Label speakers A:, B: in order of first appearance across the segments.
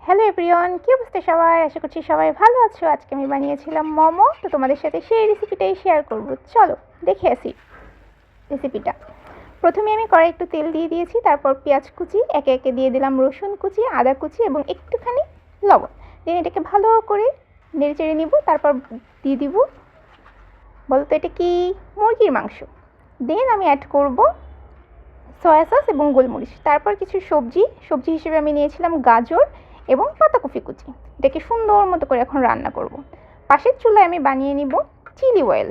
A: Hello everyone, কি অবস্থা সবাই? আশা করছি সবাই ভালো আছো। আজকে আমি বানিয়েছিলাম মোমো, তো তোমাদের সাথে সেই রেসিপিটাই শেয়ার করব। চলো দেখে আসি রেসিপিটা। প্রথমে আমি কড়াই একটু তেল দিয়ে দিয়েছি, তারপর পেঁয়াজ কুচি একে একে দিয়ে দিলাম, রসুন কুচি, আদা কুচি এবং একটুখানি লবণ দিয়ে এটাকে ভালো করে নেড়ে চেড়ে নিব। তারপর দিয়ে দিব, বলতো এটা কি, মুরগির মাংস। দেন আমি অ্যাড করব সয়া সস এবং গোলমরিচ। তারপর কিছু সবজি হিসেবে আমি নিয়েছিলাম গাজর এবং পাতাকপি কুচি। এটাকে সুন্দর মতো করে এখন রান্না করব। পাশের চুলায় আমি বানিয়ে নিব চিলি অয়েল,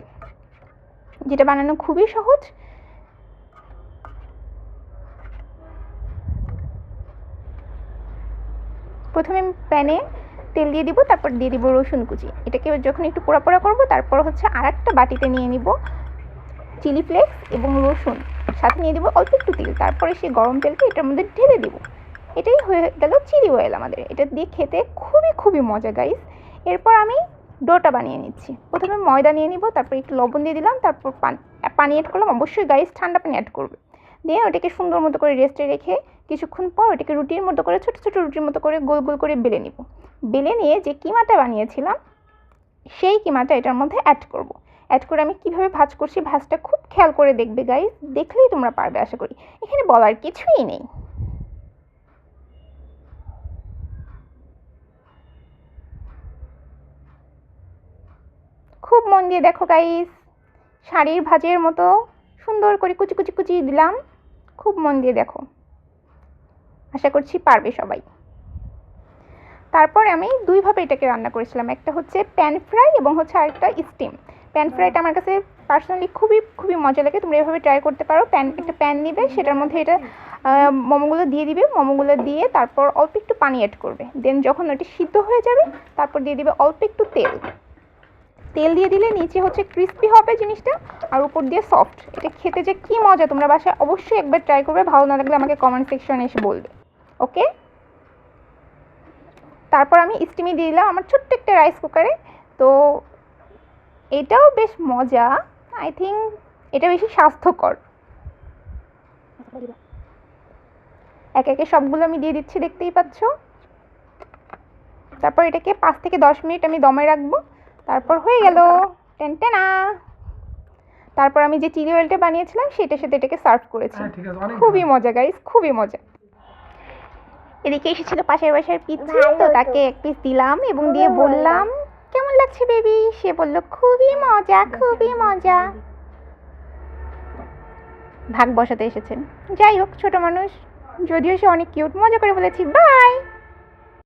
A: যেটা বানানো খুবই সহজ। প্রথমে আমি প্যানে তেল দিয়ে দিব, তারপর দিয়ে দিব রসুন কুচি। এটাকে যখন একটু পোড়া পোড়া করবো, তারপর হচ্ছে আর একটা বাটিতে নিয়ে নিব চিলি ফ্লেক্স এবং রসুন, সাথে নিয়ে দিব অল্প একটু তেল। তারপরে সেই গরম তেলকে এটার মধ্যে ঢেলে দিব। এটাই হয়ে গেল চিলি অয়েল আমাদের। এটা দিয়ে খেতে খুবই খুবই মজা গাইস। এরপর আমি ডোটা বানিয়ে নিচ্ছি। প্রথমে ময়দা নিয়ে নিব, তারপর একটু লবণ দিয়ে দিলাম, তারপর পানি অ্যাড করলাম। অবশ্যই গাইস ঠান্ডা পানি অ্যাড করবে। দিয়ে ওটাকে সুন্দর মতো করে রেস্টে রেখে কিছুক্ষণ পর ওটাকে রুটির মতো করে, ছোটো ছোটো রুটির মতো করে গোল গোল করে বেলে নিব। বেলে নিয়ে যে কিমাটা বানিয়েছিলাম সেই কিমাটা এটার মধ্যে অ্যাড করব। অ্যাড করে আমি কীভাবে ভাজ করছি, ভাজটা খুব খেয়াল করে দেখবে গাইস, দেখলেই তোমরা পারবে আশা করি। এখানে বলার কিছুই নেই। খুব মন দিয়ে দেখো গাইস, শাড়ির ভাজের মতো সুন্দর করে কুচি কুচি কুচি দিলাম। খুব মন দিয়ে দেখো, আশা করছি পারবে সবাই। তারপর আমি দুইভাবে এটাকে রান্না করেছিলাম, একটা হচ্ছে প্যান ফ্রাই এবং হচ্ছে আরেকটা স্টিম। প্যান ফ্রাইটা আমার কাছে পার্সোনালি খুবই খুবই মজা লাগে। তোমরা এভাবে ট্রাই করতে পারো। একটা প্যান নিবে, সেটার মধ্যে এটা মোমোগুলো দিয়ে দিবে। মোমোগুলো দিয়ে তারপর অল্প একটু পানি অ্যাড করবে। দেন যখন ওটি সিদ্ধ হয়ে যাবে, তারপর দিয়ে দিবে অল্প একটু তেল। তেল দিয়ে দিলে নিচে হচ্ছে ক্রিস্পি হবে জিনিসটা, আর উপর দিয়ে সফট। এটা খেতে যে কী মজা, তোমরা বাসায় অবশ্যই একবার ট্রাই করবে। ভালো না লাগলে আমাকে কমেন্ট সেকশনে এসে বলবে, ওকে? তারপর আমি স্টিমে দিয়ে দিলাম আমার ছোট্ট একটা রাইস কুকারে। তো এটাও বেশ মজা, আই থিঙ্ক এটা বেশি স্বাস্থ্যকর। একে একে সবগুলো আমি দিয়ে দিচ্ছি, দেখতেই পাচ্ছ। তারপর এটাকে 5 থেকে 10 মিনিট আমি দমে রাখবো। তারপর হয়ে গেল টেনটেনা। তারপর আমি যে চিলি অয়েলটা বানিয়েছিলাম সেটার সাথে এটাকে সার্ভ করেছি। খুবই মজা গাইস, খুবই মজা। এদিকে এসেছিল পাশের বাসার পিচ্চি, তো তাকে এক পিস দিলাম এবং দিয়ে বললাম কেমন লাগছে বেবি। সে বলল খুবই মজা, খুবই মজা। ভাগ বসাতে এসেছেন। যাই হোক, ছোট মানুষ, যদিও সে অনেক কিউট, মজা করে বলেছি বাই।